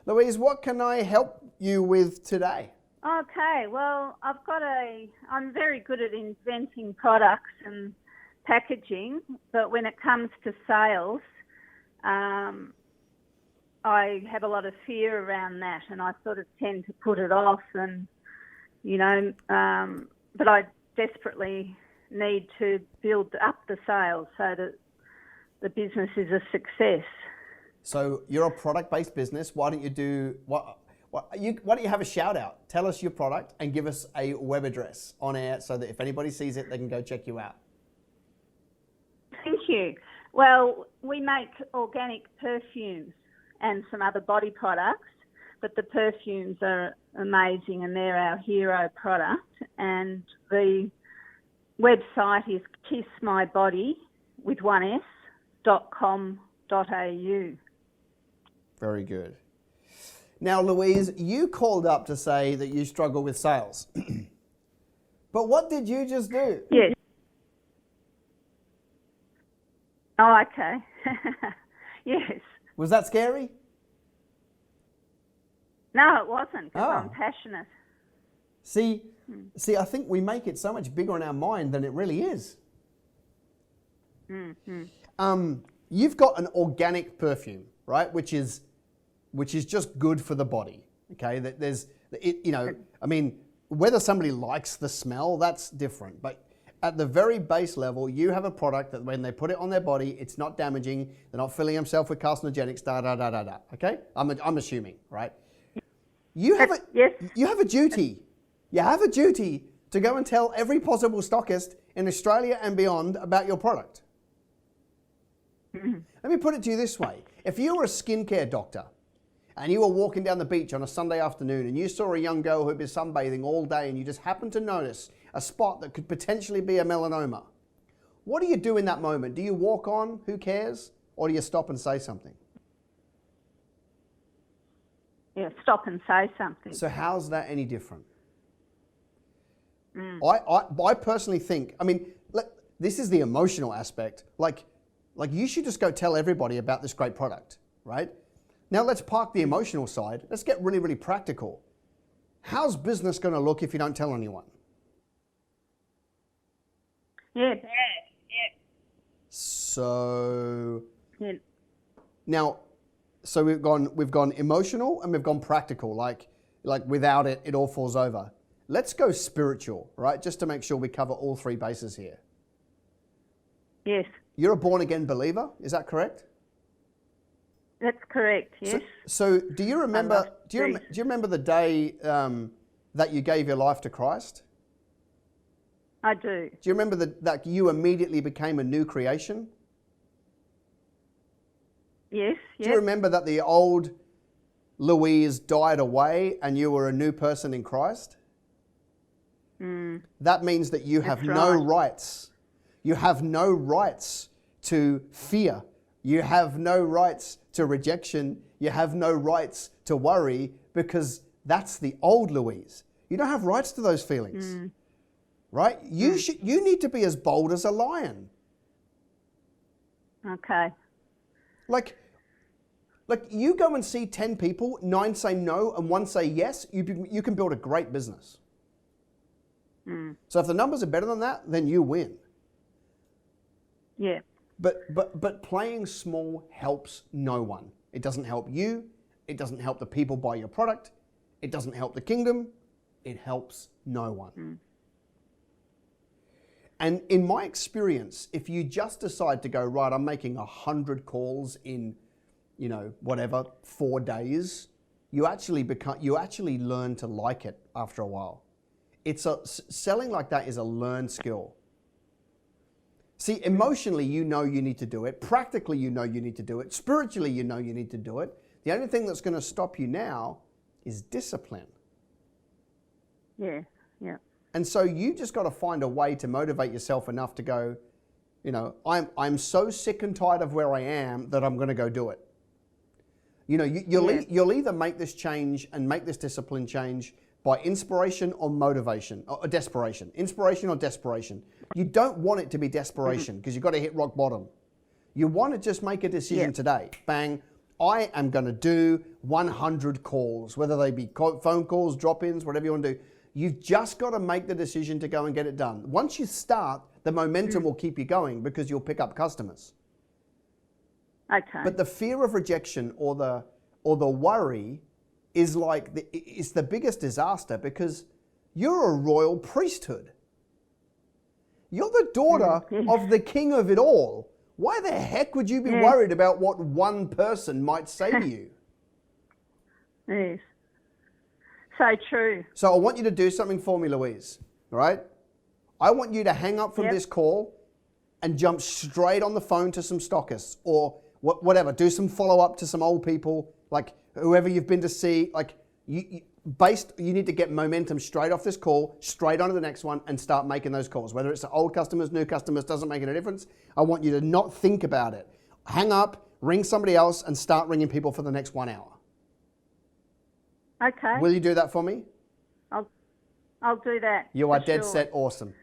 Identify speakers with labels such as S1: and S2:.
S1: Louise, what can I help you with today?
S2: Okay, well, I'm very good at inventing products and packaging, but when it comes to sales, I have a lot of fear around that, and I sort of tend to put it off, and, but I desperately need to build up the sales so that the business is a success.
S1: So you're a product-based business. Why don't you have a shout out? Tell us your product and give us a web address on air so that if anybody sees it, they can go check you out.
S2: Thank you. Well, we make organic perfumes and some other body products, but the perfumes are amazing and they're our hero product. And the website is kissmybody.com.au.
S1: Very good. Now, Louise, you called up to say that you struggle with sales. But what did you just do?
S2: Yes. Oh, okay. Yes.
S1: Was that scary?
S2: No, it wasn't, because
S1: Oh.
S2: I'm passionate.
S1: See, I think we make it so much bigger in our mind than it really is.
S2: Mm-hmm.
S1: You've got an organic perfume, right? Which is just good for the body. Okay, I mean, whether somebody likes the smell, that's different. But at the very base level, you have a product that when they put it on their body, it's not damaging. They're not filling themselves with carcinogenics. Okay, I'm assuming, right? You have a duty. You have a duty to go and tell every possible stockist in Australia and beyond about your product. Let me put it to you this way. If you were a skincare doctor and you were walking down the beach on a Sunday afternoon and you saw a young girl who'd been sunbathing all day and you just happened to notice a spot that could potentially be a melanoma, what do you do in that moment? Do you walk on, who cares? Or do you stop and say something?
S2: Yeah, stop and say something.
S1: So how's that any different? I personally think, I mean, this is the emotional aspect. Like you should just go tell everybody about this great product, right? Now let's park the emotional side. Let's get really, really practical. How's business going to look if you don't tell anyone?
S2: Yeah, bad. Yeah.
S1: So
S2: Yeah.
S1: now, so we've gone emotional and we've gone practical. Like without it, it all falls over. Let's go spiritual, right? Just to make sure we cover all three bases here.
S2: Yes.
S1: You're a born-again believer, is that correct?
S2: That's correct, yes.
S1: So do you remember do you remember the day that you gave your life to Christ?
S2: I do.
S1: Do you remember that you immediately became a new creation?
S2: Yes, yes.
S1: Do you remember that the old Louise died away and you were a new person in Christ? That means that you have no rights. You have no rights to fear. You have no rights to rejection. You have no rights to worry, because that's the old Louise. You don't have rights to those feelings, right? You need to be as bold as a lion.
S2: Okay.
S1: Like you go and see 10 people, 9 say no and 1 say yes, you can build a great business. So if the numbers are better than that, then you win.
S2: Yeah.
S1: But playing small helps no one. It doesn't help you. It doesn't help the people buy your product. It doesn't help the kingdom. It helps no one. And in my experience, if you just decide to go, right, I'm making 100 calls in, 4 days, you actually learn to like it after a while. Selling like that is a learned skill. See, emotionally, you need to do it. Practically, you need to do it. Spiritually, you need to do it. The only thing that's going to stop you now is discipline.
S2: Yeah, yeah.
S1: And so you just got to find a way to motivate yourself enough to go, I'm so sick and tired of where I am that I'm going to go do it. You'll either make this change and make this discipline change by inspiration or motivation, or desperation. Inspiration or desperation. You don't want it to be desperation because you've got to hit rock bottom. You want to just make a decision today. Bang, I am going to do 100 calls, whether they be phone calls, drop-ins, whatever you want to do. You've just got to make the decision to go and get it done. Once you start, the momentum will keep you going because you'll pick up customers.
S2: Okay.
S1: But the fear of rejection or the worry is like it's the biggest disaster because you're a royal priesthood. You're the daughter of the king of it all. Why the heck would you be worried about what one person might say to you?
S2: Yes. So true.
S1: So I want you to do something for me, Louise. All right? I want you to hang up from this call and jump straight on the phone to some stockists or whatever. Do some follow-up to some old people, like whoever you've been to see. Like you need to get momentum straight off this call, straight onto the next one, and start making those calls. Whether it's old customers, new customers, doesn't make any difference. I want you to not think about it. Hang up, ring somebody else, and start ringing people for the next 1 hour.
S2: Okay.
S1: Will you do that for me?
S2: I'll do that.
S1: You are dead
S2: sure.
S1: set awesome.